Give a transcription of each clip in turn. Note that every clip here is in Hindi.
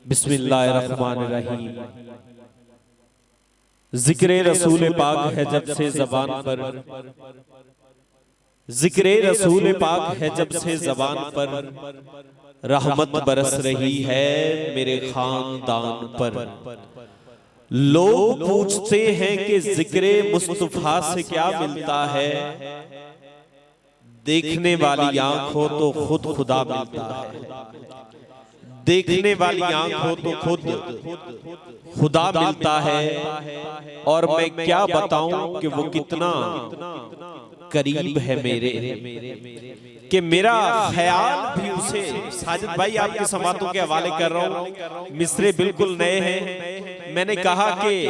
बिस्मिल्लाहिर्रहमानिर्रहीम। जिक्रे रसूल पाक है जब से ज़बान पर, जिक्रे रसूल पाक है जब से ज़बान पर, रहमत बरस रही है मेरे खानदान पर। लोग पूछते हैं कि जिक्रे मुस्तफा से क्या मिलता है, देखने वाली आंख हो तो खुद खुदा मिलता है, देखने वाली आंख हो तो खुद खुदा मिलता है। और मैं क्या बताऊं कि वो कितना करीब है मेरे, कि मेरा ख्याल भी उसे। साजिद भाई आपके समातों के हवाले कर रहा हूं, मिसरे बिल्कुल नए हैं। मैंने कहा कि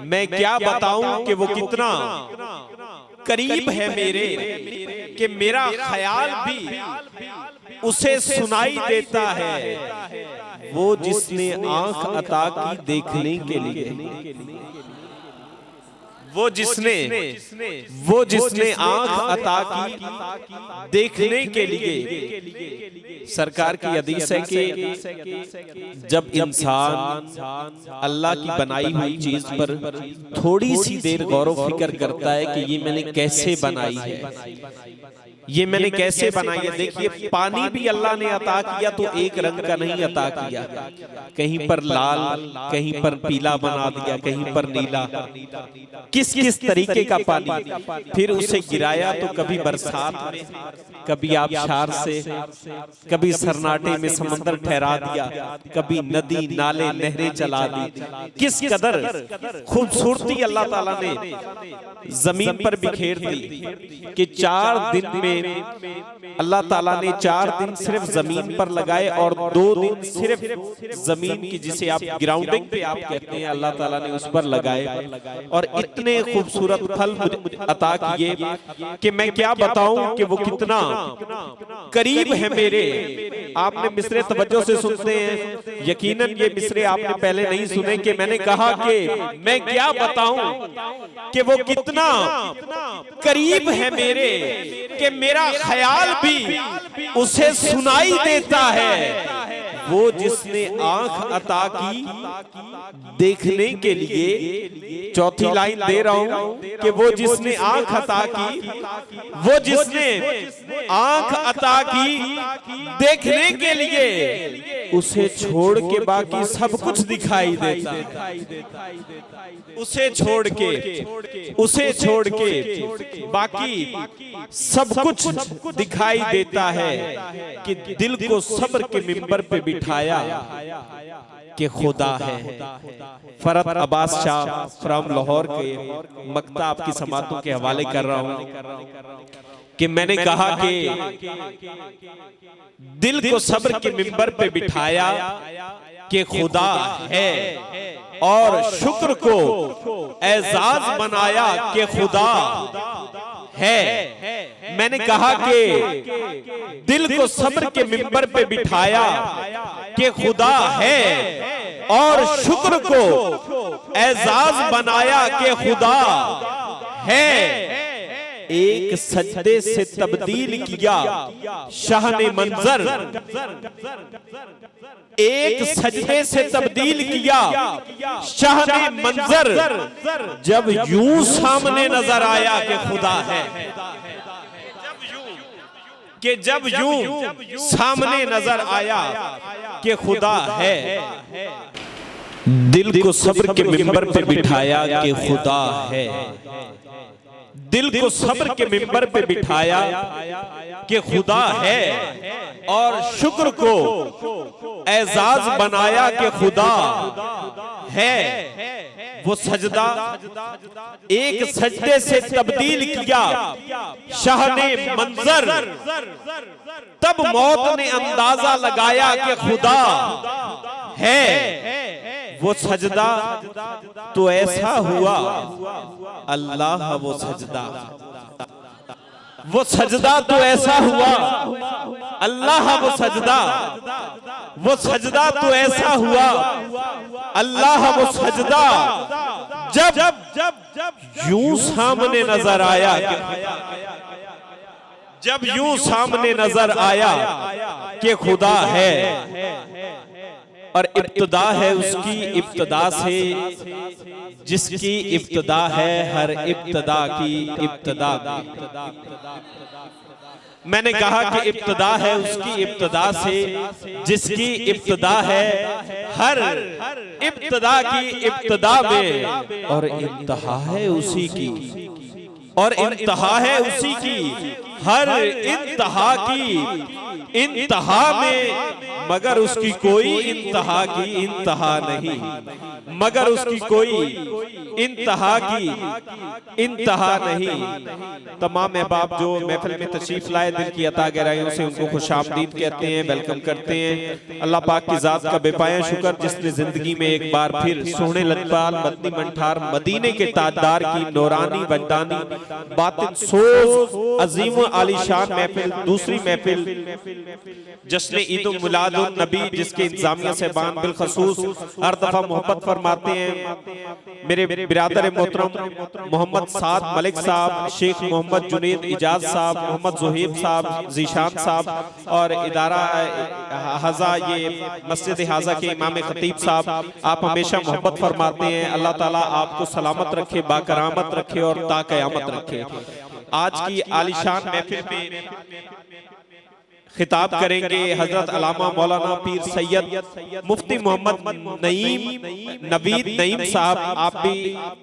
मैं क्या बताऊं कि वो कितना करीब है मेरे, कि मेरा ख्याल भी उसे सुनाई देता है। वो जिसने आंख अता की देखने के लिए, वो जिसने आंख अता की देखने के लिए। सरकार की हदीस है कि जब इंसान अल्लाह की बनाई हुई चीज पर थोड़ी सी देर गौर व फिक्र करता है कि ये मैंने कैसे बनाई है, ये मैंने कैसे बनाई है। देखिए, पानी भी अल्लाह ने अता किया तो एक रंग का नहीं अता किया, कहीं पर लाल, कहीं पर पीला बना दिया, कहीं पर नीला। किस किस तरीके का पानी फिर उसे गिराया, तो कभी बरसात में, कभी आबशार से, कभी सरनाटे में समंदर ठहरा दिया, कभी नदी नाले नहरें चला दी। किस कदर खूबसूरती अल्लाह ताला ने जमीन पर बिखेर दी कि 4 दिन में अल्लाह ताला ने 4 दिन सिर्फ जमीन पर लगाए और 2 दिन सिर्फ जमीन की, जिसे आप ग्राउंडिंग पे आप कहते हैं, अल्लाह ताला ने उस पर लगाए। और इतने खूबसूरत फल अता किए कि मैं क्या बताऊं कि वो कितना करीब है मेरे। आपने मिसरे तवज्जो से सुनते हैं, यकीनन ये मिसरे आपने पहले नहीं सुने, कि मैंने कहा कि मैं क्या बताऊं कि वो कितना करीब है मेरे, कि मेरा ख्याल भी उसे सुनाई देता है। वो जिसने आंख अता की देखने के लिए। चौथी लाइन दे रहा हूं कि वो जिसने आंख अता की, वो जिसने आंख अता की देखने के लिए, उसे छोड़ के बाकी सब कुछ दिखाई देता है। उसे छोड़ के बाकी सब कुछ दिखाई देता है। कि दिल को सब्र के मिंबर पे बिठाया कि खुदा है। फरत अब्बास शाह फ्रॉम लाहौर के मक्ता आपकी समातों के हवाले कर रहा हूं कि मैंने कहा कि दिल को सब्र के मिंबर पे बिठाया कि खुदा है, और शुक्र को एजाज बनाया कि खुदा है। मैंने कहा कि दिल को सब्र के मिंबर पे बिठाया कि खुदा है, और शुक्र को एजाज बनाया कि खुदा है। एक सजदे से तब्दील किया शाह ने मंजर, एक सजदे से तब्दील किया शाह ने मंजर, जब यूं सामने नजर आया कि खुदा है। कि जब यूं सामने नजर आया कि खुदा है, दिल को सब्र के मिंबर पे बिठाया कि खुदा है। दिल को सब्र के मिंबर पे बिठाया कि खुदा है, और शुक्र को एजाज बनाया कि खुदा है। वो सजदा एक सजदे से तब्दील किया शाह ने मंजर, तब मौत ने अंदाजा लगाया कि खुदा है। वो सजदा तो ऐसा हुआ, अल्लाह वो सजदा, वो सजदा तो ऐसा हुआ, अल्लाह वो सजदा, वो सजदा तो ऐसा हुआ, अल्लाह वो सजदा, जब यूं सामने नजर आया, जब यूं सामने नजर आया कि खुदा है और इब्तिदा है उसकी इब्तिदा से, जिसकी इब्तिदा है हर इब्तिदा की इब्तिदा। मैंने कहा कि इब्तिदा है उसकी इब्तिदा से, जिसकी इब्तिदा है हर इब्तिदा की इब्तिदा में, और इंतहा है उसी की, और इंतहा है उसी की हर इंतहा की इंतहा में, मगर उसकी कोई इंतहा की इंतहा नहीं, मगर उसकी कोई इंतहा की इंतहा नहीं। तमाम अहबाब जो महफिल में तशरीफ लाए, दिल की अता गहराइयों से उनको खुशामदीद कहते हैं, वेलकम करते हैं। अल्लाह पाक की जात का बेपाया शुक्र जिसने जिंदगी में एक बार फिर सोहने लजपाल मदनी मंठार मदीने के ताजदार की नौरानी वजदानी बातिन सोज अजीम आलीशान महफिल, दूसरी महफिल जश्न ईद उल मिलाद उन नबी, जिसके इंतजामिया साहबान बिलखसूस हर दफा मोहब्बत फरमाते हैं। मेरे बिरादर मोहतरम मोहम्मद साद मलिक साहब, शेख मोहम्मद जुनेद इजाज साहब, मोहम्मद जोहेब साहब, जीशान साहब, और इदारा हाजा ये मस्जिद हाजा के इमाम खतीब साहब, आप हमेशा मोहब्बत फरमाते हैं। अल्लाह ताला आपको सलामत रखे, बाकरामत रखे और ताक़यामत रखे। आज की आलिशान महफिल में खिताब करेंगे हजरत अल्लामा मौलाना पीर सैयद मुफ्ती मोहम्मद नईम नवीद नईम साहब। आप भी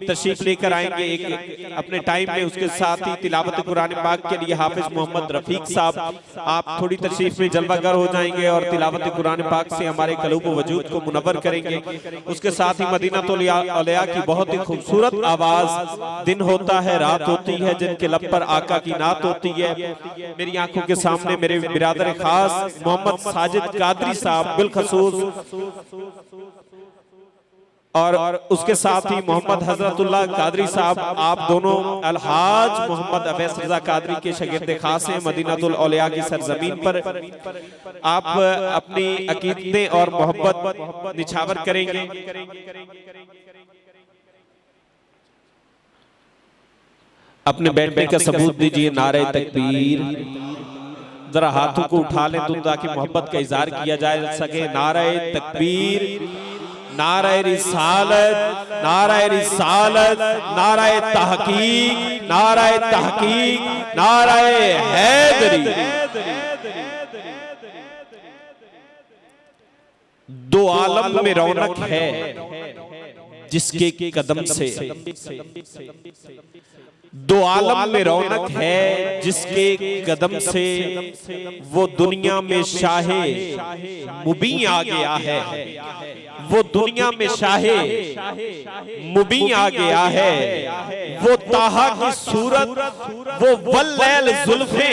तशरीफ लेकर आएंगे एक अपने टाइम में। उसके साथ ही तिलावत कुरान पाक के लिए हाफिज मोहम्मद रफीक साहब, आप थोड़ी तशरीफ में जलवागर हो जाएंगे और तिलावत कुरान पाक से हमारे कलूब वजूद को मुनव्वर करेंगे। उसके साथ ही मदीनातुल औलिया की बहुत ही खूबसूरत आवाज, दिन होता है रात होती है, जिनके लब पर आका की नात होती है। मेरी आंखों के सामने मेरे बिरादर खास मोहम्मद साजिद कादरी साहब बिलखसूस, और उसके साथ ही मोहम्मद हजरतुल्लाह कादरी साहब, आप दोनों अलहाज मोहम्मद अवैस रजा कादरी के शागिर्द खास हैं। मदीनातुल औलिया की सरजमीन पर आप अपनी अकीदतें और मोहब्बत निछावर करेंगे। अपने बैठने का सबूत दीजिए। नारे तकबीर, जरा हाथों को उठा लें तो ताकि मोहब्बत का इजहार किया जा सके। नारे तकबीर, नारे रिसालत, नारे रिसालत, नारे तहकीक, नारे तहकीक, नारे हैदरी। दो आलम में रौनक है जिसके कदम से, दो आलम में रौनक है जिसके कदम से, वो दुनिया में शाहे मुबी आ गया है, वो दुनिया में शाहे मुबी आ गया है। वो ताहा की सूरत, वो वल्लैल जुल्फे।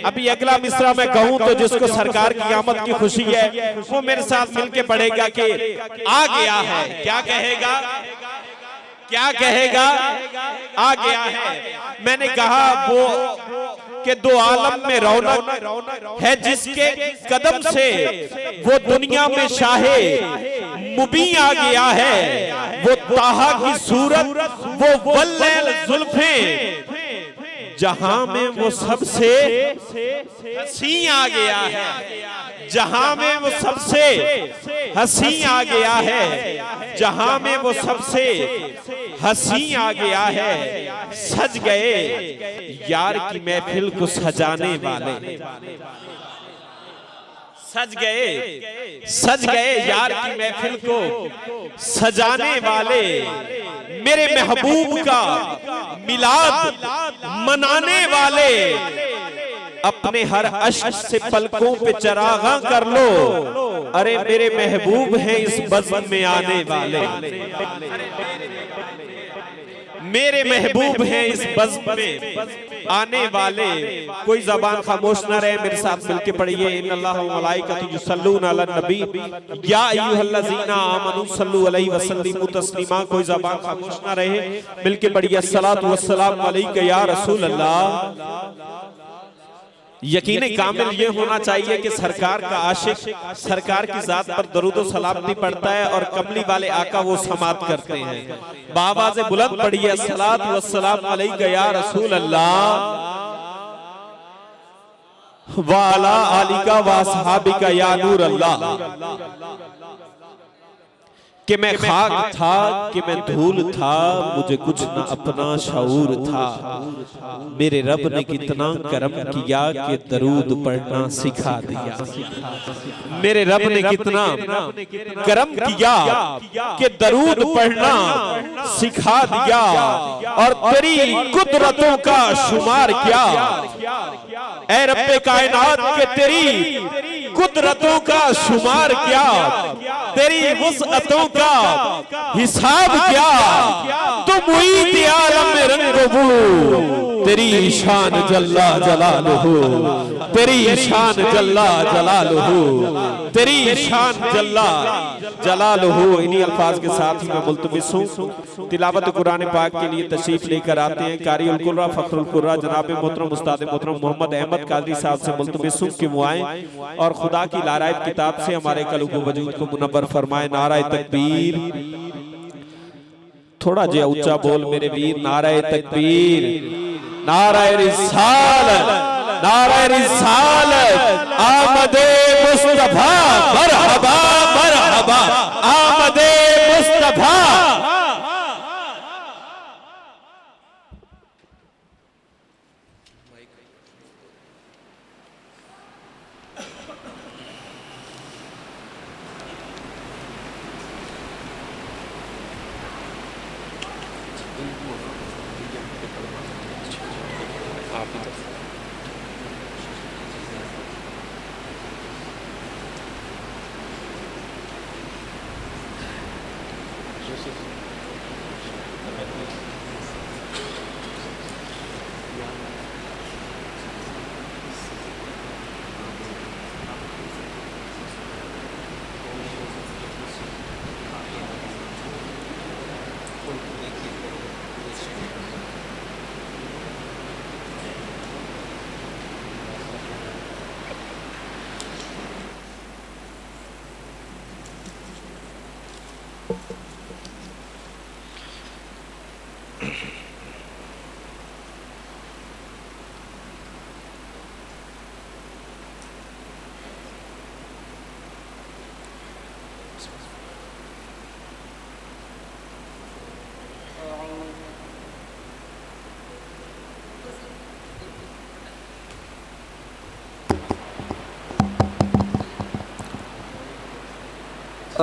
अभी अगला मिसरा मैं कहूं तो जिसको सरकार की आमद की खुशी है वो मेरे साथ मिलके पढ़ेगा कि आ गया है। क्या कहेगा, क्या कहेगा? आ गया है। मैंने कहा वो कि दो आलम में रौनक है जिसके कदम से, वो दुनिया में शाहे मुबी आ गया है। वो ताहा की सूरत, वो वल्लैल जुल्फे, जहां में वो सबसे हसी आ गया है, जहां में वो सबसे हसी आ गया है, जहां में वो सबसे हसी आ गया है। सज गए यार की महफिल को सजाने वाले, सज गए यार की महफिल को सजाने वाले, मेरे महबूब का मिलाद मनाने वाले। अपने हर अश्क से पलकों पे चरागा कर लो, अरे मेरे महबूब हैं इस बज़्म में आने वाले, मेरे महबूब हैं इस बज़्म में आने वाले। कोई ज़बान खामोश न रहे, मेरे साथ मिलके पढ़िए। इन्नल्लाह व मलाइकतहु युसल्लूना अलन नबी या अय्युहल्लज़ीना आमनू सल्लु अलैहि व सल्लिमू तस्लीमा। कोई ज़बान खामोश न रहे, मिलके पढ़िए। अस्सलातु वस्सलामु अलैका या रसूल अल्लाह। यकीन कामिल ये होना चाहिए कि सरकार का आशिक सरकार की जात पर दरूद व सलाम भी पढ़ता है और कमली वाले आका वो समात करते हैं। बावाज़े बुलंद पढ़िए, अस्सलातु वस्सलामु अलैका या रसूल अल्लाह। वाला आलिका वासहाबिका या नूर अल्लाह, कि मैं खाक था कि मैं धूल था, मुझे कुछ न अपना शऊर था। मेरे रब ने कितना करम किया कि दरूद पढ़ना सिखा दिया। मेरे रब ने कितना करम किया कि दरूद पढ़ना सिखा दिया। और तेरी कुदरतों का शुमार क्या, ऐ रब्बे कायनात के तेरी कुदरतों का शुमार क्या, तेरी वुसअतों का हिसाब क्या। तुम मुईद आलम में रंगबू, तेरी शान जल्ला जलालुहु, तेरी शान जल्ला जलालुहु, तेरी शान जल्ला जलालुहु। इन्हीं अल्फाज के साथ ही मैं मुल्तमिस हूँ तिलावत कुरान पाक के लिए तशरीफ लेकर आते हैं कारी उल कुर्रा फखरुल कुर्रा जनाब मोहतरम उस्ताद मोहतरम मोहम्मद अहमद कादरी साहब से मुल्तमिस हूँ कि वो आए और खुदा की लारायत किताब से हमारे कल्ब वजूद को मुनव्वर फरमाए। नाराए तकबीर, थोड़ा जे ऊंचा बोल मेरे वीर। नाराए तकबीर, नाराए रिसालत, नाराए रिसालत। आमदे मुस्तफा मरहबा मरहबा, आमदे मुस्तफा।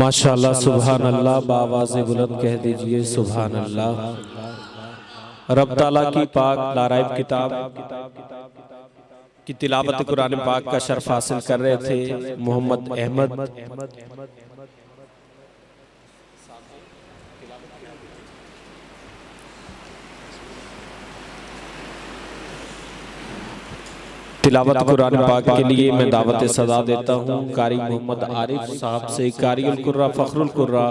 माशाअल्लाह सुभान अल्लाह, बावाज़े बुलंद कह दीजिए सुभान अल्लाह। रब ताला की पाक नारायब किताब की तिलावत कुरान पाक का शर्फ हासिल कर रहे थे मोहम्मद अहमद। तिलावत कुरान पाक के लिए मैं दावत सदा देता हूँ कारी मोहम्मद आरिफ साहब से। कारियुल कुर्रा फखरुल कुर्रा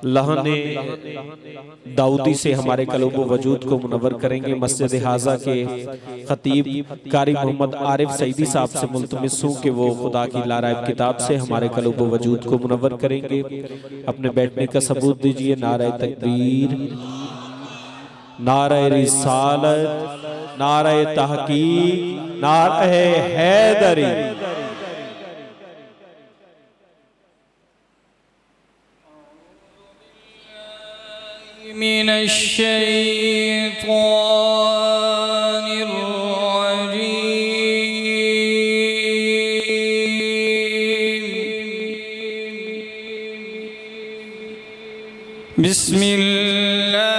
लहने दाऊदी से हमारे कल्ब व वजूद को मुनव्वर करेंगे। मस्जिद हाजा के खतीब कारी मोहम्मद आरिफ सईदी साहब से मुल्तमिस हूँ कि वो खुदा की लारायब किताब से हमारे कल्ब व वजूद को मुनव्वर करेंगे। अपने बैठने का सबूत दीजिए। नारे तकबीर, नारे रिसालत, नारे तहकीक, नारे हैदरी। मिनश्शैतानिर रजीम। बिस्मिल्लाह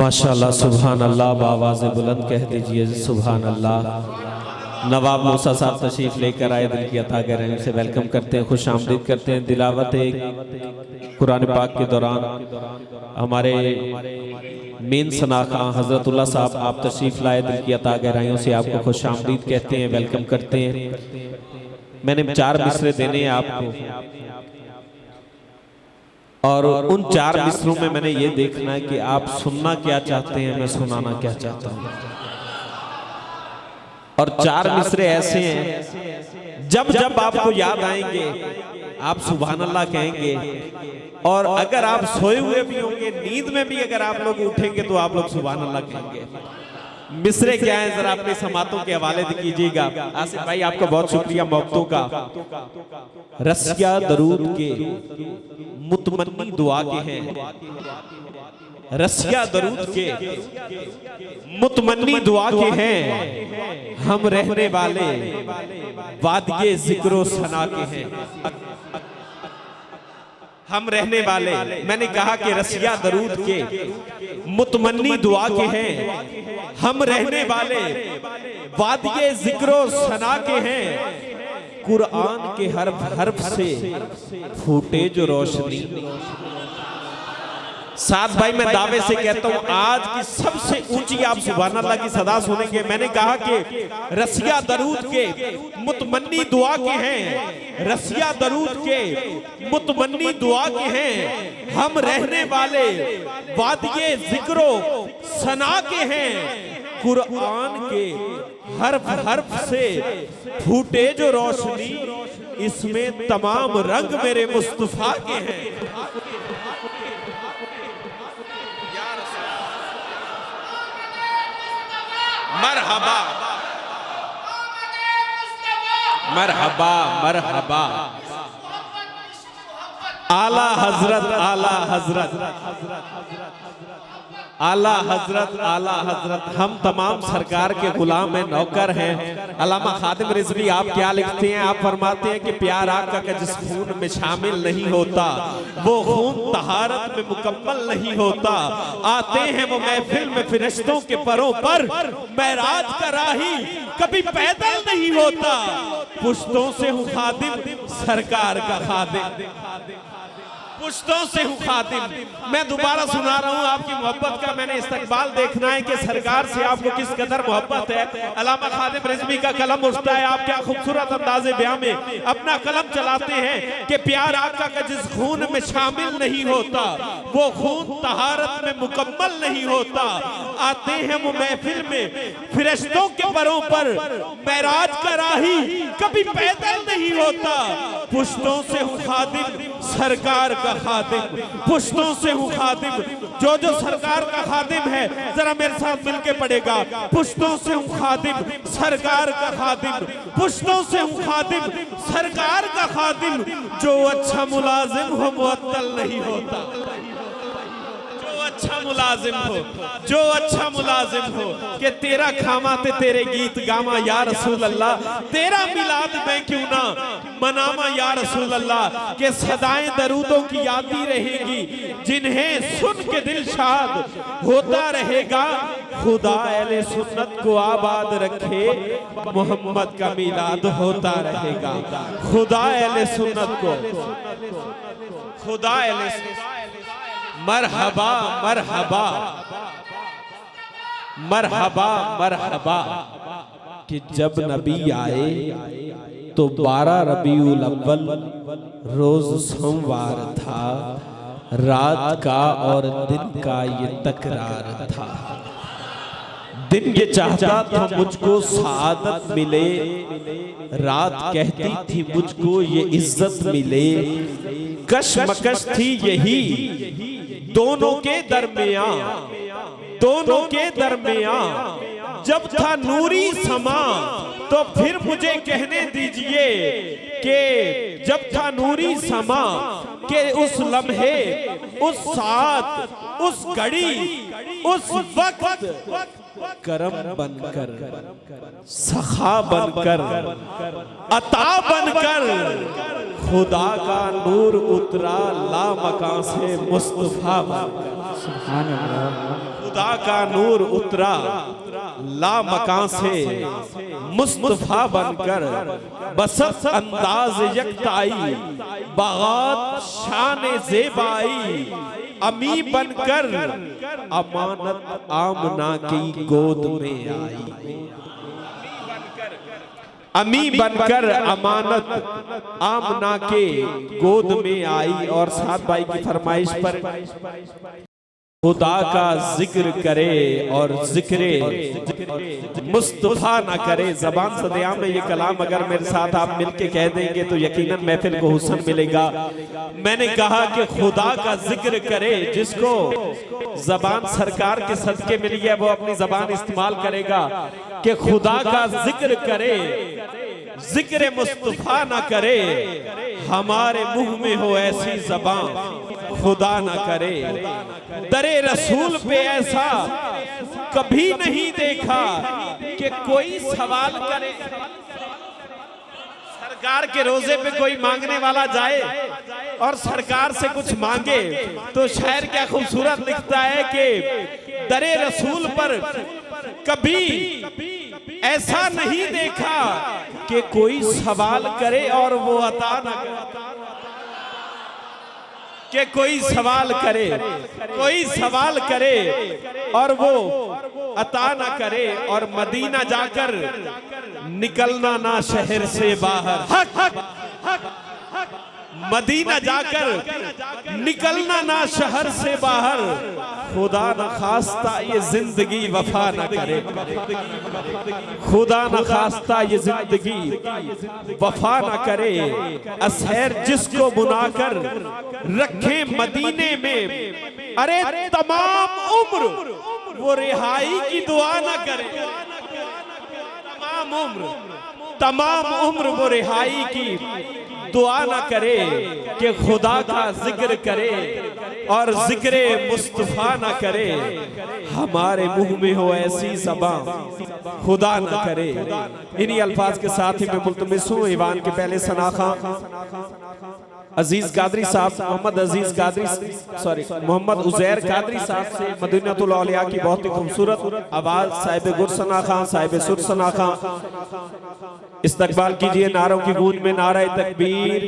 माशाअल्लाह सुभान अल्लाह बावाज़ बुलंद कह दीजिए सुभान अल्लाह। नवाब मूसा साहब तशरीफ लेकर आए, दिल की अता करें, उसे वेलकम करते हैं, खुश आमदीद करते हैं। तिलावत कुरान पाक के दौरान हमारे मेन सना खां हजरतुल्लाह साहब आप तशरीफ लाए, दिल की अता गहराइयों से आपको खुश आमदीद कहते हैं, वेलकम करते हैं। मैंने 4 मिसरे देने हैं आपको और उन 4 मिसरों में मैंने ये देखना है कि आप सुनना क्या चाहते हैं, मैं सुनाना क्या चाहता हूँ। और 4 मिसरे ऐसे हैं जब जब आपको याद आएंगे आप सुभान अल्लाह कहेंगे, और अगर आप सोए हुए भी होंगे, नींद में भी अगर आप लोग उठेंगे तो आप लोग सुभान अल्लाह कहेंगे। मिसरे क्या है जरा अपने समातों के हवाले कीजिएगा। आसिफ भाई आपका बहुत शुक्रिया मौक़तों का। रसिया दरूद के मुतमन्नी दुआ के हैं, रसिया दरूद के मुतमन्नी दुआ के हैं, हम रहने वाले वादिये ज़िक्रो सना के हैं, हम रहने वाले। मैंने कहा कि रसिया दरूद के मुतमन्नी दुआ के हैं, हम रहने वाले वादिये ज़िक्रो सना के हैं, कुरान के हर्फ हर्फ से फूटे जो रोशनी। साथ भाई मैं दावे से कहता हूं आज की सबसे ऊंची आप सुभान अल्लाह की सदा सुनेंगे। मैंने कहा कि रसिया दरूद के मुतमन्नी दुआ के हैं, रसिया दरूद के मुतमन्नी दुआ के हैं, हम रहने वाले वादिये ज़िक्रो सना के हैं, कुरान के हर्फ हर्फ से फूटे जो रोशनी, इसमें तमाम रंग मेरे मुस्तफा के हैं। मरहबा मरहबा मरहबा आला हजरत आला हजरत आला हजरत आला हजरत। हम तमाम सरकार के गुलाम हैं, नौकर हैं। अल्लामा खादिम रिजवी आप क्या लिखते हैं? आप फरमाते हैं कि प्यार आका का जिस खून में शामिल नहीं होता वो खून तहारत में मुकम्मल नहीं होता। आते हैं वो महफिल में फरिश्तों के परों पर, महराज का राही कभी पैदल नहीं होता। पुश्तों से हूँ खादिम सरकार का खादिम, पुश्तों से हूँ खादिम। मैं दोबारा सुना रहा हूँ आपकी मोहब्बत का मैंने इस्तकबाल देखना है कि सरकार से आपको किस कदर मोहब्बत है। अल्लामा खादिम रिजवी का कलम उठता है, आप क्या खूबसूरत अंदाज़े बयां में अपना कलम चलाते हैं कि प्यार आका का जिस खून में शामिल नहीं होता वो खून तहारत में मुकम्मल नहीं होता। आते हैं वो महफिल में फरिश्तों के परों पर, महराज का राही कभी पैदल नहीं होता। पुश्तों से हूँ खादिम सरकार का खादिम, पुश्तों से हूँ खादिम। जो जो सरकार का खादिम है जरा मेरे साथ मिलके पढ़ेगा। पुश्तों से हूँ खादिम सरकार का खादिम, पुश्तों से हूँ खादिम सरकार का खादिम। जो अच्छा मुलाजिम हो मुअत्तल नहीं होता, जो अच्छा मुलाजिम हो, जो अच्छा मुलाजिम हो कि तेरा खामा ते तेरे गीत गामा या रसूल अल्लाह, तेरा मिलाद मैं क्यों ना मनामा या रसूल अल्लाह, के सदाएं दरूदों की यादी रहेगी जिन्हें सुन के दिल शाद होता रहेगा। खुदा अहले सुन्नत को आबाद रखे, मोहम्मद का मिलाद होता रहेगा। खुदा अहले सुन्नत को, खुदा अहले मरहबा मरहबा मरहबा मरहबा कि जब नबी आए तो 12 रबीउल अव्वल रोज सोमवार था, रात का और दिन का ये तकरार था। दिन ये चाहता था मुझको सआदत मिले, रात कहती थी मुझको ये इज्जत मिले। कशमकश थी यही दोनों के दरमियां, दोनों के दरमियां। जब था नूरी समा तो फिर मुझे कहने दीजिए कि जब था नूरी समा के उस लम्हे, उस साथ, उस घड़ी, उस वक्त करम बनकर, सखा बनकर, अता बनकर खुदा का नूर उतरा लामकां से मुस्तफा बनकर। खुदा का नूर उतरा लामकां से मुस्तफा बनकर, बसत अंदाज यकताई बागात शान ज़ेबाई, अमी बनकर अमानत आमना की गोद में आई। अमी बनकर अमानत आमना के गोद में आई। और साथ भाई की फरमाइश पर खुदा का जिक्र करे और जिक्रे मुस्तफा ना करे। जबान सदया में ये कलाम अगर मेरे साथ आप मिलके कह देंगे तो यकीनन महफिल को हुस्न मिलेगा। मैंने कहा कि खुदा का जिक्र करे, जिसको जबान सरकार के सदके मिली है वो अपनी जबान इस्तेमाल करेगा कि खुदा का जिक्र करे, जिक्र मुस्तफा ना करे। हमारे मुंह में हो ऐसी जबान खुदा ना करे। दरे रसूल पे ऐसा कभी नहीं देखा कि कोई सवाल करे। सरकार के रोजे पे कोई मांगने वाला जाए और सरकार से कुछ मांगे तो शायर क्या खूबसूरत लिखता है कि दरे रसूल पर कभी ऐसा नहीं देखा कि कोई सवाल करे और वो अता ना करे। कि कोई सवाल करे, कोई सवाल करे और वो अता ना करे। और मदीना जाकर निकलना ना शहर से बाहर, हक हक हक हक। मदीना जाकर निकलना ना शहर से बाहर, खुदा न खास्ता ये जिंदगी वफा न करे। खुदा न खास्ता ये जिंदगी वफा न करे। असहर जिसको बुनाकर रखे मदीने में, अरे तमाम उम्र वो रिहाई की दुआ न करे। तमाम उम्र वो रिहाई की दुआ ना करे कि खुदा का जिक्र करे और जिक्र मुस्तफा ना करे। हमारे मुंह में हो ऐसी ज़बान खुदा ना करे। इन्हीं अल्फाज के साथ ही मैं मुल्तमिस हूँ ईवान के पहले सनाखा अजीज कादरी साहब, मोहम्मद अजीज कादरी, सॉरी मोहम्मद उजैर कादरी साहब से मदीनतुल औलिया की बहुत ही खूबसूरत आवाज साहिब गुर सना खां, साहिब सुर सना खां, इस्तकबाल कीजिए नारों की गूंज में। नारा तकबीर।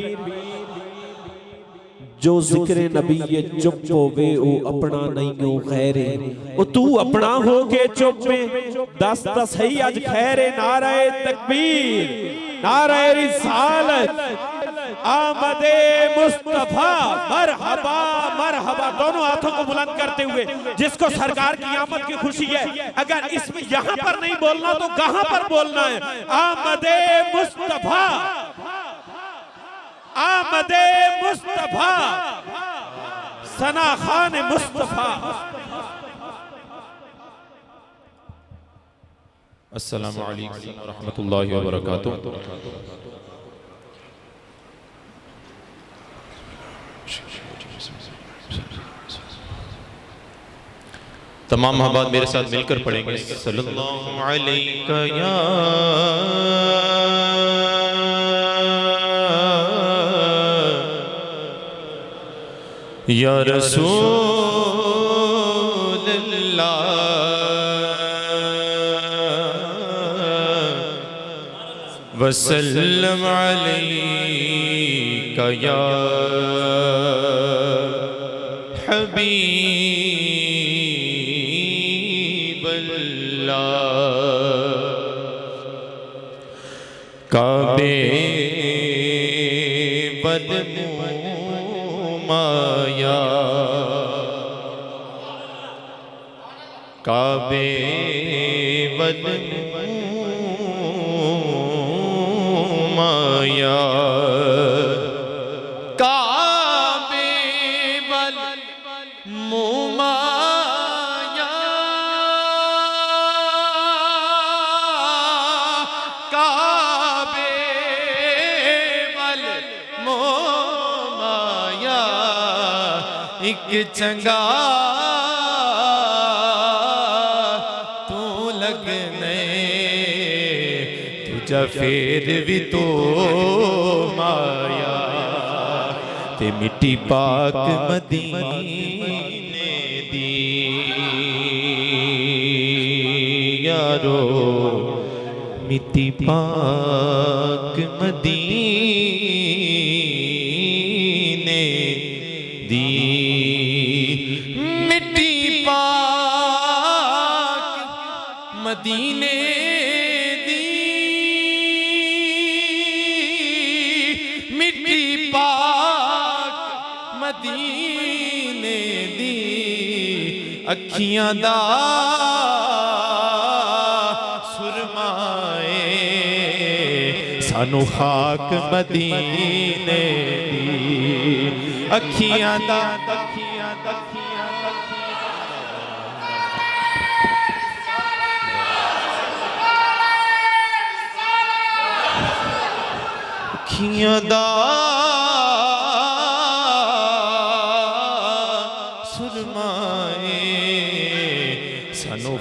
जो जिक्र नबी ये चुप होवे वो अपना नहीं हो खैरे, वो तू अपना हो के चुप में दस दस ही आज खैरे। नारा तकबीर, नारा रिसालत, आमदे मुस्तफा, मरहबा मरहबा। दोनों हाथों को बुलंद करते हुए जिसको सरकार की आमद की खुशी है, अगर इसमें यहाँ पर नहीं बोलना तो कहाँ पर बोलना है? आमदे मुस्तफा, आमदे मुस्तफा, सना खान मुस्तफा। अस्सलामु अलैकुम व रहमतुल्लाहि व बरकातुहू। तमाम महबात मेरे साथ मिलकर पढ़ेंगे। सल्लल्लाहु अलैका या रसूल अल्लाह वसल्लम अलैका या हबीब काबे बदमुमाया काबे बदमुमाया काबे बदमुमाया काबे बदमुमाया एक चंगा फिर भी तो माया ते मिट्टी पाक मदीने दी यारो मिट्टी पाक मदीने दी मिट्टी पाक मदीने मदीने दी अखियां दा सुरमाए सानू खाक मदीने दी अखियां दा अखियां दा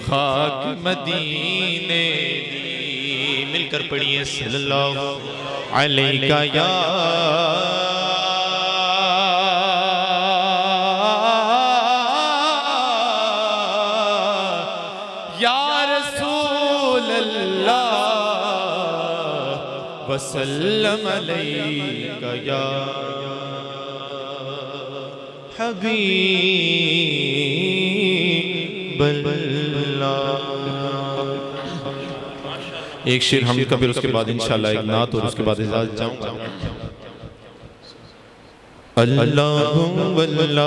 खाक मदीने दी मिलकर पढ़िए सल्लल्लाहु अलैका या रसूल अल्लाह वसल्लम अलैका या हबीब एक शेर हम का, फिर उसके बाद इंशाल्लाह एक नात और उसके बाद इजाजत चाहूंगा। अल्लाह अल्लाह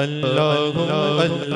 अल्लाह अल्लाह अल्लाह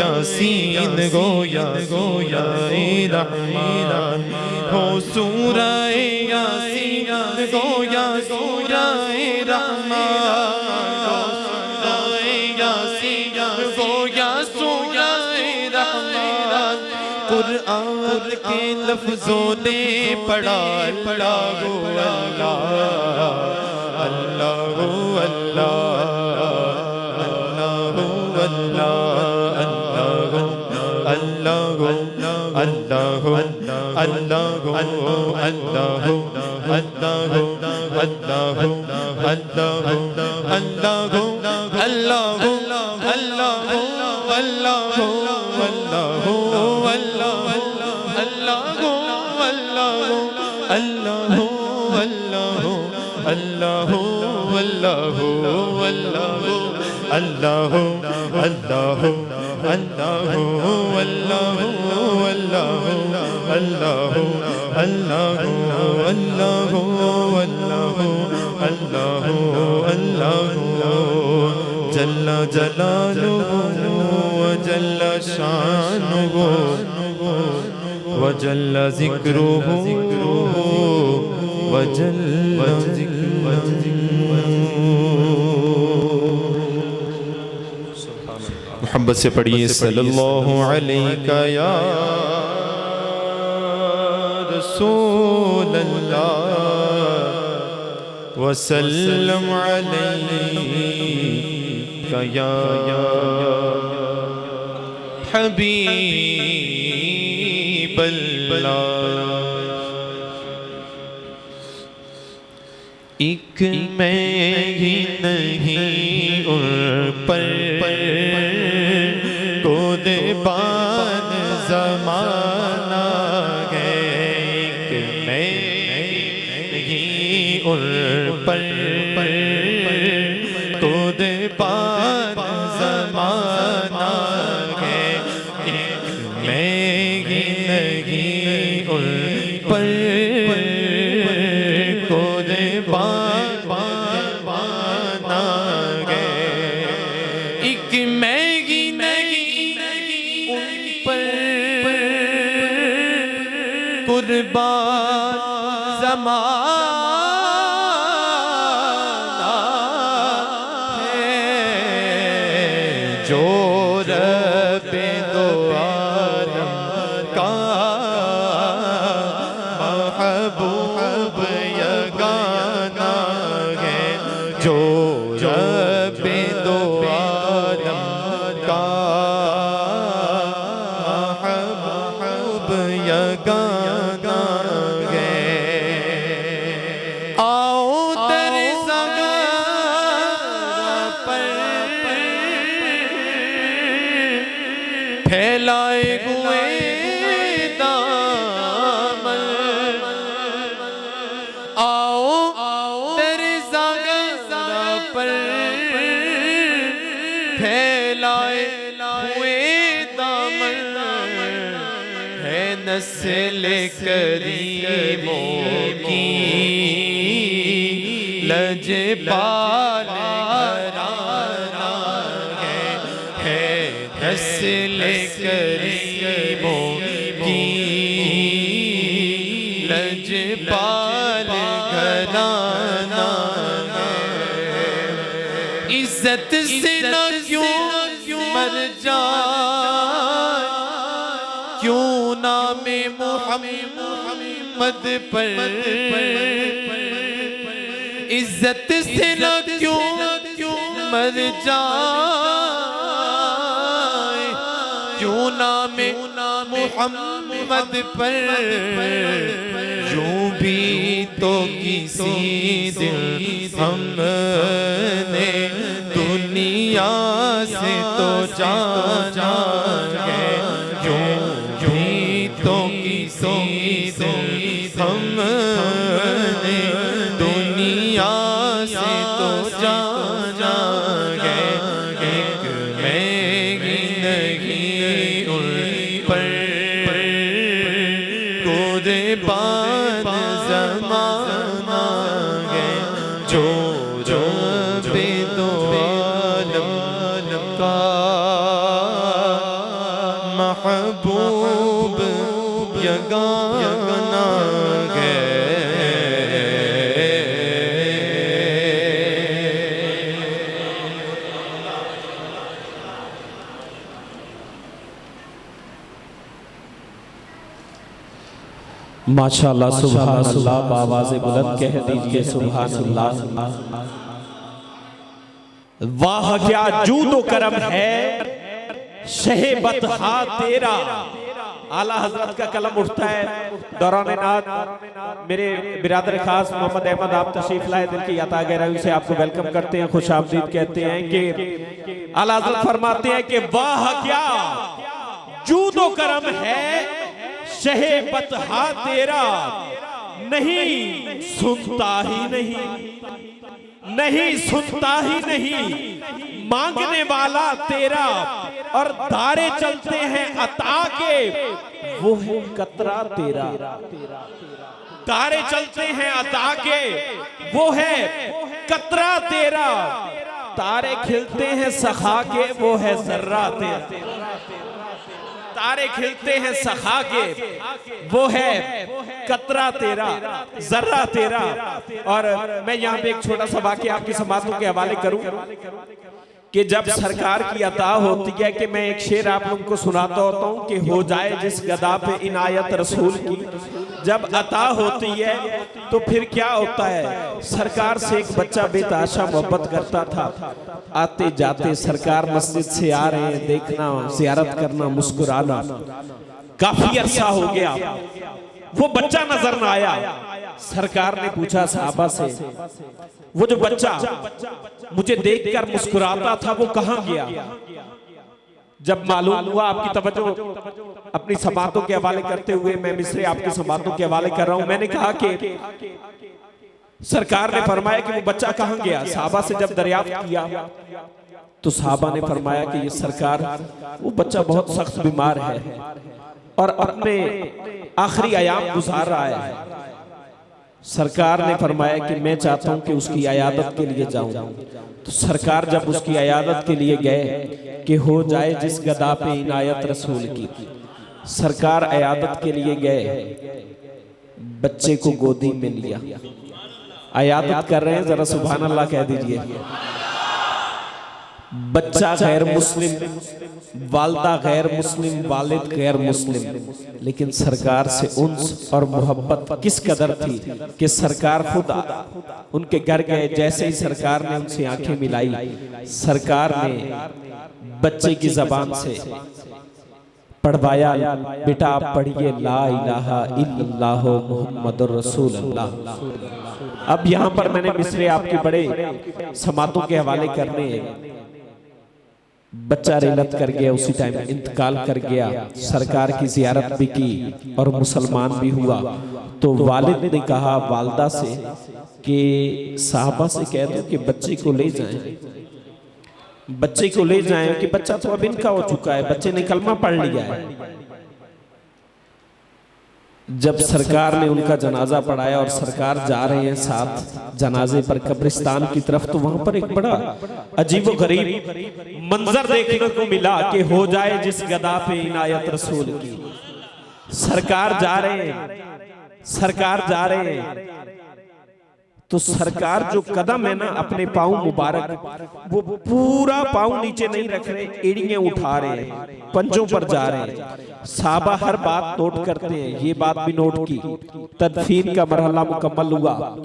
यासीन गोया गोया रहमान हो सूरा यासीन गोया सूरा रहमान हो सूरा यासीन गोया सूरा रहमान कुरान के लफ्जों ने पढ़ा पढ़ा गो अल्लाह अल्लाह अल्लाह अल्लाह अल्लाह अल्लाह अल्लाह अल्लाह अल्लाह अल्लाह अल्लाह जल्ला जलालुहु व जल्ला शानुहु व जल्ला ज़िक्रुहु व जल्ला मोहब्बत से पढ़िए सल्लल्लाहु अलैका या रसूल अल्लाह वसल्लम अलैका या हबीब अल्लाह। एक मैं ही नहीं उन पर कुर्बान ज़माना है, एक मैं ही उन पर कुर्बान ज़माना है, एक मैं ही नहीं उन पर कुर्बान ज़माना है, जो रब्बे दो आलम का महबूब यगाना है, जो रब्बे दो आलम का महबूब यगाना फैलाए हुए दामन, आओ तेरे ज़ागरा पर फैलाए हुए दामन, है नस्ल करीमों की लजपाल घराना है, नस्ल करीमों की लजपाल घराना है, इज्जत से न क्यों मर जाए, क्यों नाम मुहम्मद पर, इज्जत से न क्यों मर जाए, क्यों नाम मुहम्मद पर, यूं भी तो किसी दिन हमने दुनिया से तो जाना है, यूं भी तो किसी दिन हमने दुनिया से तो जाना है, एक मैं ही नहीं उन पर कुर्बान ज़माना है, जो बेदो आलम का महबूब यगाना है। माशाअल्लाह सुभान अल्लाह, आवाज़ बुलंद कह दीजिए सुभान अल्लाह। वाह क्या जूदो करम है शहे बतहा तेरा, आला हजरत का कलम उठता है दौरान नात। मेरे बिरादर खास मोहम्मद अहमद आप तशरीफ लाए, दिल की अता गहराई से आपको वेलकम करते हैं, खुश आमदीद कहते हैं कि आला हजरत फरमाते हैं कि वाह क्या जूदो करम है शहे बतहा तेरा, नहीं सुनता ही नहीं सुनता ही नहीं मांगने वाला तेरा, और तारे चलते हैं अता के वो है कतरा तेरा। तारे चलते हैं अता के वो है कतरा तेरा, तारे खिलते हैं सखा के वो है जर्रा तेरा। तारे खिलते हैं सखा के वो है कतरा तेरा, जर्रा तेरा। और मैं यहाँ पे एक छोटा सा वाक़या आपकी समातों के हवाले करूं कि जब सरकार की अता होती है, कि मैं एक शेर आप लोगों को सुनाता होता हूँ कि हो जाए जिस गदा पे इनायत रसूल की, जब अता होती है तो फिर क्या होता है। सरकार से एक बच्चा बेतहाशा मोहब्बत करता था, आते जाते सरकार मस्जिद से आ रहे हैं, देखना ज़ियारत करना मुस्कुराना, काफी अरसा हो गया वो बच्चा नजर न आया। सरकार ने पूछा सहाबा से, वो जो बच्चा मुझे देखकर मुस्कुराता था वो कहां गया। जब मालूम हुआ, आपकी तवज्जो अपनी समातों के हवाले करते हुए मैं मिसरे आपकी समातों के हवाले कर रहा हूं, मैंने कहा कि सरकार ने फरमाया कि वो बच्चा कहां गया। सहाबा से जब दरियाफ्त किया तो सहाबा ने फरमाया कि ये सरकार वो बच्चा बहुत सख्त बीमार है और अपने आखिरी अयाम गुजार रहा है। सरकार ने फरमाया कि मैं चाहता हूं कि उसकी अयादत के लिए जाऊं। तो सरकार जब उसकी अयादत के लिए गए कि हो जाए जिस गदा पे इनायत रसूल की, सरकार अयादत के लिए गए, बच्चे को गोदी में लिया, अयादत कर रहे हैं, जरा सुभान अल्लाह कह दीजिए। बच्चा गैर मुस्लिम, वालदा गैर मुस्लिम, वालिद गैर मुस्लिम, लेकिन सरकार से उन्स और मोहब्बत किस कदर थी कि सरकार खुद उनके घर गए। जैसे ही सरकार ने उनसे आंखें मिलाई, सरकार ने बच्चे की जबान से पढ़वाया, बेटा आप पढ़िए ला इलाहा इल्लल्लाह मुहम्मदुर रसूलुल्लाह। अब यहाँ पर मैंने मिसरे आपके बड़े समातों के हवाले करने हैं। बच्चा रिलत कर गया, उसी टाइम इंतकाल कर गया, सरकार की जियारत भी की और मुसलमान भी हुआ। तो वालिद ने कहा वालदा से कि साहबा से कह दो कि बच्चे को ले जाएं, बच्चे को ले जाएं, कि बच्चा तो अब इनका हो चुका है, बच्चे ने कलमा पढ़ लिया है। जब सरकार ने उनका जनाजा पढ़ाया और सरकार जा रहे हैं साथ जनाजे पर कब्रिस्तान की तरफ, तो वहां पर एक बड़ा अजीबो गरीब मंजर देखने को मिला कि हो जाए जिस गदा पे इनायत रसूल की। सरकार जा रहे हैं, सरकार जा रहे हैं, तो सरकार जो कदम है ना अपने पाँव मुबारक, वो पूरा पाँव नीचे नहीं रख रहे, एड़ियां उठा रहे हैं, पंजों पर जा रहे हैं। साहबा हर बात नोट करते हैं, ये बात भी नोट की। तदफीन का मरहला मुकम्मल हुआ।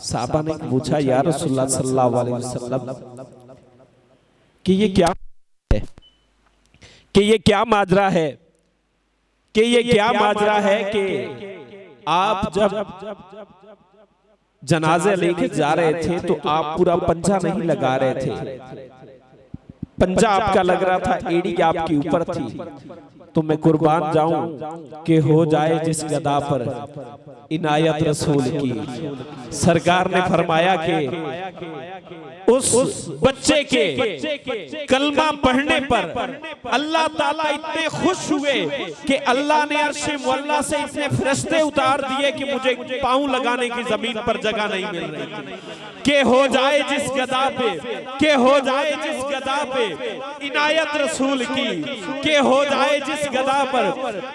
साहबा ने पूछा या रसूलुल्लाह सल्लल्लाहु अलैहि वसल्लम कि ये क्या है, कि ये क्या माजरा है, कि ये क्या माजरा है कि आप जब जनाजे लेके जा रहे थे तो आप पूरा पंजा नहीं लगा रहे थे, पंजा आपका लग रहा था, एड़ी आपकी ऊपर थी। तो मैं कुर्बान जाऊं कि हो जाए जिस गदा पर इनायत रसूल की। सरकार ने फरमाया कि उस बच्चे के कलमा पढ़ने पर अल्लाह ताला इतने खुश हुए कि अल्लाह ने अर्शे मुअल्ला से इतने फरिश्ते उतार दिए कि मुझे पाँव लगाने की जमीन पर जगह नहीं मिल रही। कि हो जाए जिस गदा पे, कि हो जाए जिस गदा पे इनायत रसूल की, कि हो जाए जिस गदा पर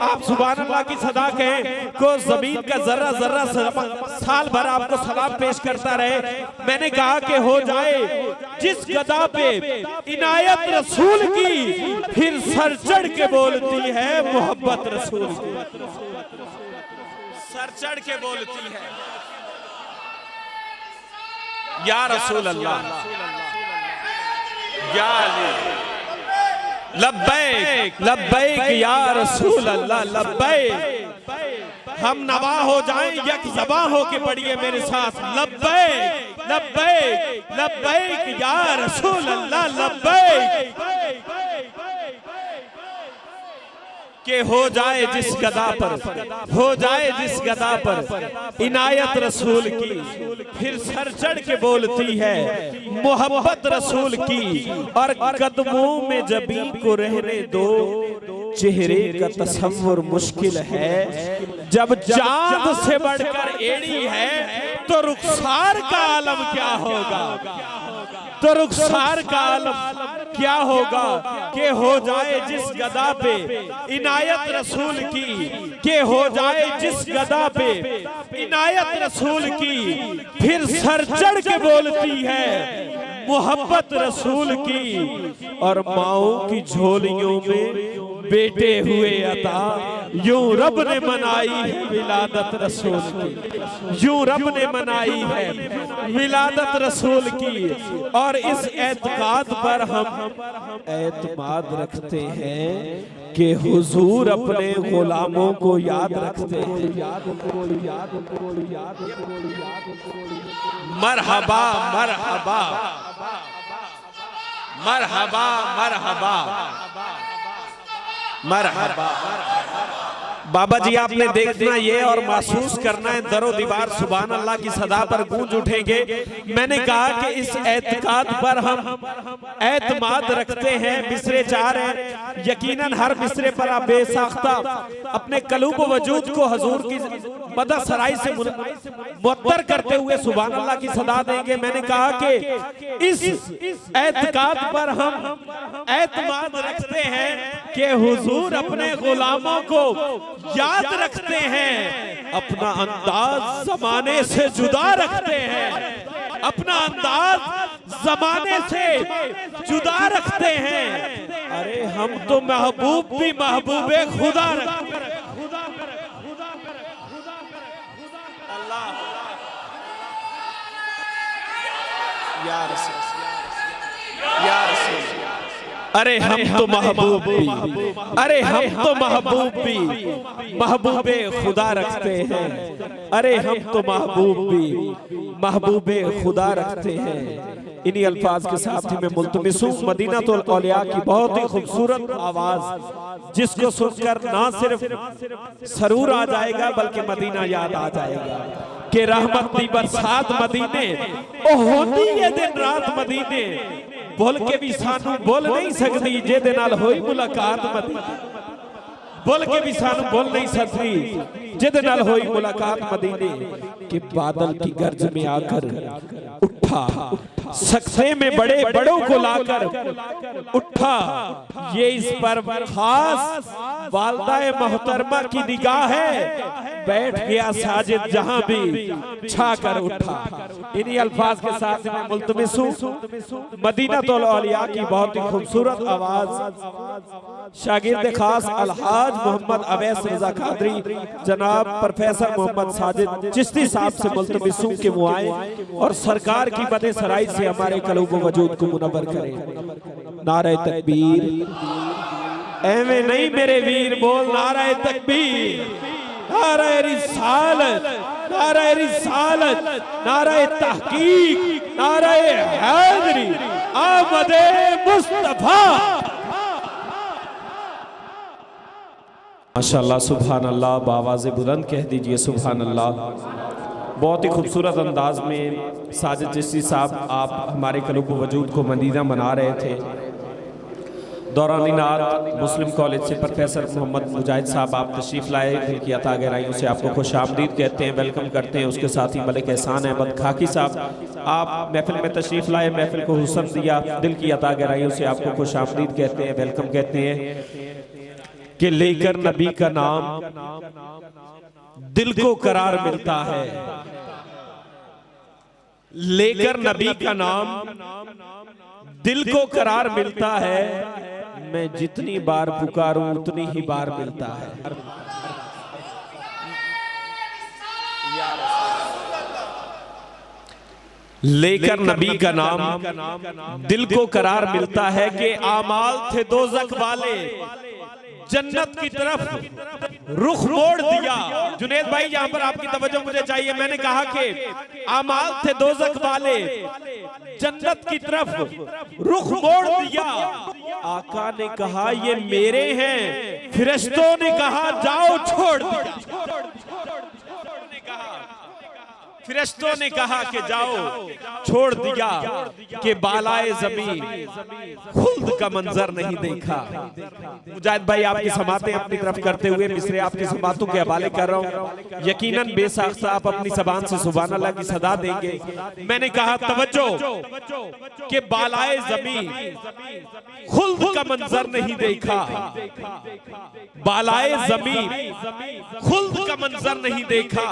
आप सुभान अल्लाह की सदा कहें को जमीन का जर्रा जर्रा साल भर आपको सलाम पेश करता रहे। मैंने कहा कि हो जाए जिस गदा पे इनायत रसूल की, फिर सर चढ़ के बोलती है मोहब्बत रसूल की, सर चढ़ के बोलती है या रसूल अल्लाह, या अली, लब्बैक लब्बैक या रसूल अल्लाह लब्बैक। हम नवा हो जाएं, यक ज़बां हो के पढ़िए मेरे साथ, लब्बैक लब्बैक लब्बैक या रसूल अल्लाह लब्बैक। के हो जाए जिस गदा पर, हो जाए जिस गदा पर इनायत रसूल की, फिर सर चढ़ के बोलती है मोहब्बत रसूल की। और कदमों में जबीन को रहने दो, चेहरे का तसव्वुर मुश्किल है। जब चांद से बढ़कर एड़ी है तो रुखसार का आलम क्या होगा, तो रुखसार का आलम क्या होगा। के हो जाए जिस गदा पे इनायत रसूल की, के हो जाए जिस गदा पे इनायत रसूल की, फिर सर चढ़ के बोलती है मोहब्बत रसूल की। और माओ की झोलियों में बेटे हुए अता, यूं रब ने मनाई है विलादत रसूल की, यूं रब ने मनाई है विलादत रसूल की। और इस एतकाद पर हम एतमाद रखते हैं कि हुजूर अपने गुलामों को याद रखते हैं। मरहबा मरहबा मरहबा मरहबा मरहबा। बाबा जी आपने देखना ये और महसूस करना है, दरो दीवार सुभान अल्लाह की सदा पर गूंज उठेंगे। मैंने कहा कि इस एतकाद पर हम एतमाद रखते हैं। मिसरे 4 हैं, यकीनन हर मिसरे पर आप बेसाख्ता अपने कलूब वजूद को हजूर की मदद सराय से मुअत्तर करते हुए सुभान अल्लाह की सदा देंगे। मैंने कहा कि इस एतकाद पर हम एतमाद रखते हैं कि हुजूर अपने गुलामों को याद रखते हैं, अपना अंदाज जमाने से जुदा रखते हैं, अपना अंदाज जमाने से जुदा रखते हैं। अरे हम तो महबूब भी महबूबे खुदा रखते हैं। अल्लाह या रसूल या रसूल। अरे हम तो महबूब भी, अरे हम तो महबूब भी महबूबे खुदा रखते हैं। अरे हम तो महबूब भी महबूबे खुदा रखते हैं। इन्हीं अल्फाज के साथ ही मैं मुल्तमिस हूं मदीना तो औलिया की बहुत ही खूबसूरत आवाज, जिसको सुनकर ना सिर्फ सरूर आ जाएगा बल्कि मदीना याद आ जाएगा कि रहमत दी बरसात मदीने, ओ होती है दिन रात मदीने, बोल के भी सानू बोल नहीं सकती जेदे नाल होई मुलाकात मदीने, बोल के भी सानू बोल नहीं सकती जेदे नाल होई मुलाकात मदीने। कि बादल की गर्ज में आकर उठा, सक्से में बड़े बड़ों को लाकर उठा, ये इस पर खास वालदाए मोहतरमा की निगाह है। बैठ गया साजिद जहां भी छा कर उठा। इन्हीं अल्फाज के साथ मैं मुल्तमिस हूं मदीना तो औलिया की बहुत ही खूबसूरत आवाज शागिर्द खास अलहाज मोहम्मद अवैस रजा कादरी जनाब प्रोफेसर मोहम्मद साजिद चिश्ती साहब से मुल्तमिस हूं कि वो आए और सरकार की बदे सराय से हमारे कलूब वजूद को मुनव्वर करें। नारे तकबीर, एवे नहीं मेरे वीर बोल नारे तकबीर, नारे रिसालत, नारे रिसालत, नारे तहकीक, नारे हैदरी, आमदे मुस्तफा। माशाअल्लाह सुभान अल्लाह, बावाज़े बुलंद कह दीजिए सुभान अल्लाह। बहुत ही खूबसूरत अंदाज में साजिद चिश्ती साहब आप हमारे कलूब वजूद को मदीना मना रहे थे। दौरानी नात मुस्लिम कॉलेज से प्रोफेसर मोहम्मद मुजाहिद साहब आप तशरीफ़ लाए, दिल की अता गहराइयों से आपको खुशामदीद कहते हैं, वेलकम करते हैं। उसके साथ ही मलिक एहसान अहमद खाकी साहब आप महफिल में तशरीफ़ लाए, महफिल को हुस्न दिया, दिल की अता गहराइयों से आपको खुशामदीद कहते हैं, वेलकम कहते हैं। कि लेकर नबी का नाम दिल को करार मिलता है, लेकर नबी का नाम दिल को करार मिलता है, मैं जितनी बार पुकारूं उतनी ही बार मिलता है। लेकर नबी का नाम दिल को करार मिलता है कि आमाल थे दोज़ख वाले, जन्नत की तरफ रुख मोड़ दिया। जुनेद भाई यहाँ पर आपकी तवज्जो मुझे चाहिए। मैंने कहा कि आमाल थे दोज़ख वाले, जन्नत की तरफ रुख मोड़ दिया। आका ने कहा ये मेरे हैं, फिरिश्तों ने कहा जाओ छोड़ दिया। फिरिश्तों ने कहा कि जाओ छोड़ दिया कि बालाए ज़मीन खुल्द का मंजर नहीं देखा। मुजाहिद भाई आपकी समातें अपनी तरफ करते हुए मिसरे आपकी समातों के हवाले कर रहा हूँ। यकीनन बेसाख्ता आप अपनी ज़बान से सुभान अल्लाह की सदा देंगे। मैंने कहा तवज्जो कि बालाए ज़मीन खुल्द का मंजर नहीं देखा, बालाए ज़मीन खुल्द का मंजर नहीं देखा।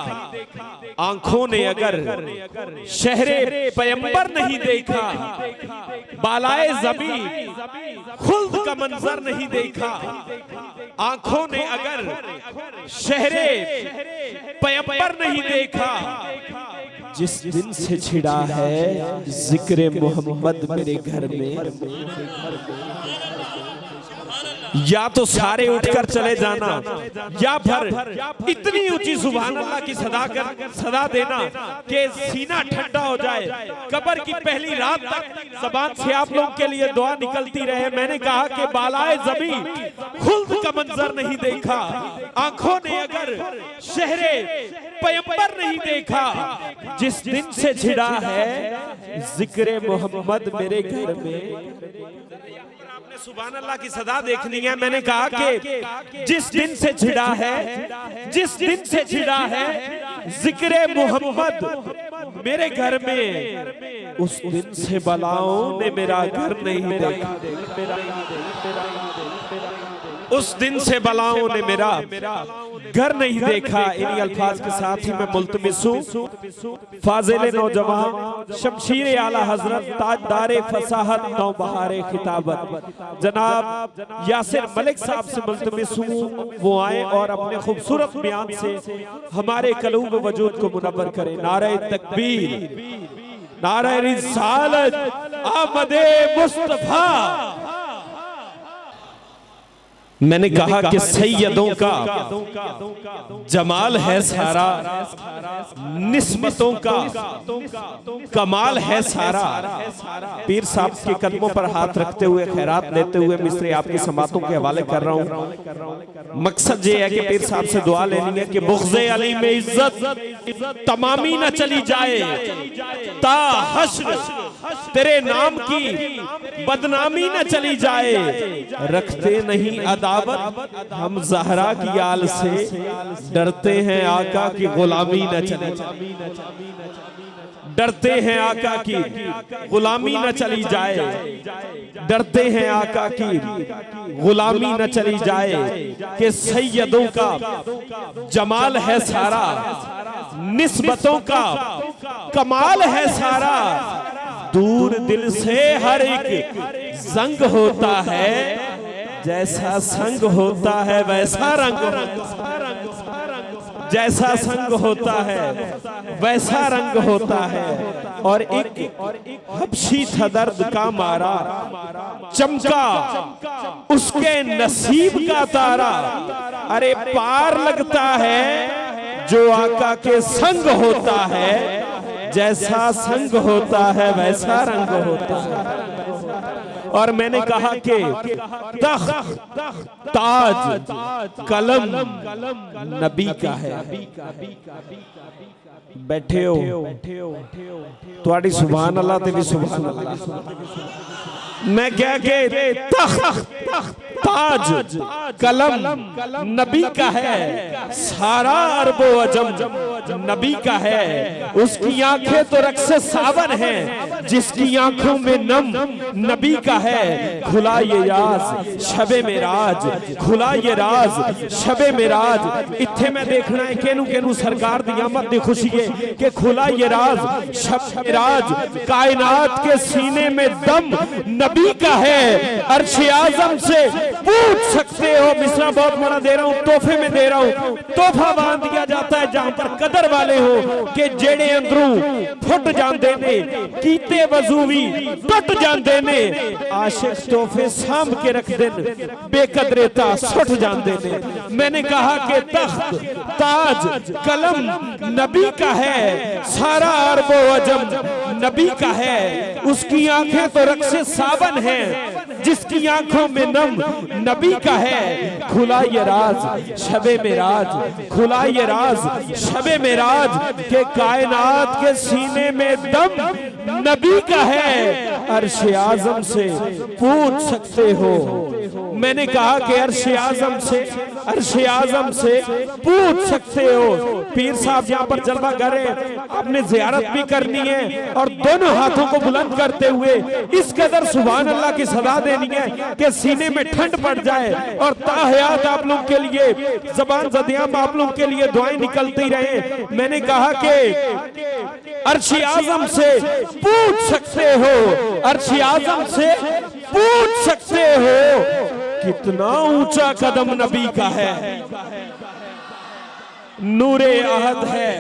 आंखों ने अगर शहरे पैगंबर नहीं देखा, बालाए ज़मीन खुल्द का मंजर नहीं देखा। आंखों ने अगर शहरे पैगंबर नहीं देखा। जिस दिन से छिड़ा है जिक्र मोहम्मद मेरे घर में, या तो सारे उठकर चले जाना या फिर इतनी ऊंची सुभान अल्लाह की सदा देना कि सीना ठंडा हो जाए। कब्र की पहली रात तक ज़बान से आप लोगों के लिए दुआ निकलती रहे। मैंने कहा कि बालाए ज़मीन खुल्द का मंजर नहीं देखा। आंखों ने अगर शहरे पैगंबर नहीं देखा। जिस दिन से छिड़ा है जिक्र मोहम्मद मेरे घर में, सुभान अल्लाह की सदा देखनी है। मैंने कहा कि जिस दिन से छिड़ा है, जिस दिन से छिड़ा है जिक्र मोहम्मद मेरे घर में, उस दिन से बलाओं ने मेरा घर नहीं देखा। उस दिन से बलाओं ने मेरा घर नहीं देखा। इन्हीं अल्फाज के साथ ही मैं मुल्तमिस हूँ फाजिल नौजवान शमशीर आला हजरत ताजदारे फसाहत नौबहारे खिताबत जनाब यासिर मलिक साहब से मुल्तमिस हूँ वो आए और अपने खूबसूरत बयान से हमारे कलूब वजूद को मुनव्वर करें। नारे तकबीर, नारे रिसालत, आमदे मुस्तफा। मैंने कहा कि सैयदों का जमाल है सारा, निस्बतों का कमाल है सारा। पीर साहब के कदमों पर हाथ रखते हुए खैरात लेते हुए मिसरे आपकी समातों के हवाले कर रहा हूँ। मकसद ये है कि पीर साहब से दुआ लेनी है कि बुग़्ज़े अली में इज्जत तमामी न चली जाए, ता हश्र तेरे नाम की बदनामी न चली जाए। रखते नहीं अदावत हम ज़हरा की आल से, डरते हैं आका की गुलामी न चली जाए। डरते हैं आका की गुलामी न चली जाए, डरते हैं आका की गुलामी न चली जाए। कि सैयदों का जमाल है सारा, निस्बतों का कमाल है सारा। दूर दिल से हर एक जंग होता है, जैसा संग होता है वैसा रंग होता है। जैसा संग होता है वैसा रंग होता है। और एक हबशी था दर्द का मारा, चमका उसके नसीब का तारा। अरे पार लगता है जो आका के संग होता है, जैसा संग होता है वैसा रंग होता है। और मैंने कहा कि तख्त ताज कलम नबी का है। बैठे हो तुहाडी सुभान अल्लाह ते भी सुभान अल्लाह। मैं क्या के तख्त ताज कलम नबी का है, सारा अरबो अजम नबी का है। उसकी आंखें तो रक्से सावन है, जिसकी आंखों में नम नबी का है। खुला ये राज शबे मेराज, खुला ये राज शबे मेराज। इत्थे मैं देखना है केनू केनू सरकार दी आमद दी खुशी है कि खुला ये राज शब मेराज। कायनात के सीने में दम नबी का है। अर्श आज़म से पूछ सकते हो। मिसरा बहुत बड़ा दे रहा हूँ, तोहफे में दे रहा हूँ। तोहफा बांध दिया जाता है जहाँ जहां पर कदर वाले हो कि जेड़े अंदरों फुट जांदे ने, कीते वजू भी टुट जांदे ने, आशिक तोहफे सांभ के रख देन, बेकदरेता सुट जांदे ने। मैंने कहा कि तख्त ताज कलम नबी का है, सारा अरबो अजम नबी का है, उसकी आंखें तो रक्शे सावन है, जिसकी आंखों में नम नबी का है। खुला ये राज शबे मेराज, खुला ये राज शबे मेराज के कायनात के सीने में दम नबी का है। अर्श आजम से पूछ सकते हो, मैंने कहा कि अर्श आजम से पूछ सकते हो। पीर साहब यहाँ पर जलवा कर रहे हैं, आपने ज़ियारत भी करनी है और दोनों हाथों को बुलंद करते हुए इस कदर सुभान अल्लाह की सदा देनी है कि सीने में ठंड पड़ जाए और ताहयात आप लोग के लिए ज़बान ज़दियां आप लोग के लिए दुआएं निकलती रहे। मैंने कहा कि अर्श आज़म से पूछ सकते हो, अर्श आज़म से पूछ सकते हो कितना ऊंचा कदम नबी का है। नूरे अहद है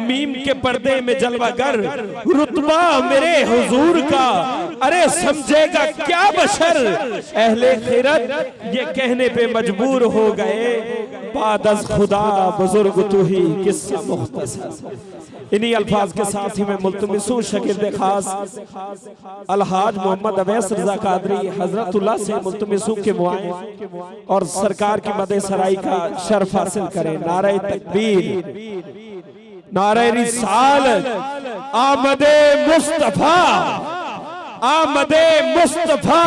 मीम के पर्दे में जलवागर, रुतबा मेरे हुजूर का अरे समझेगा क्या बशर। अहले खिरत ये कहने पे मजबूर हो गए, बादस खुदा बुजुर्ग तू ही किस्सा मुख्तसर। इन्हीं अल्फाज के साथ ही मैं मुल्तमिसू शकील खास अलहाज मोहम्मद अवैस रजा कादरी हजरतुल्लाह से मुल्तमिसू के मुआए और सरकार की मदे सराई का शर्फ हासिल करें। नारे तकबीर, नारे रिसालत, आमदे मुस्तफा, आमदे मुस्तफा।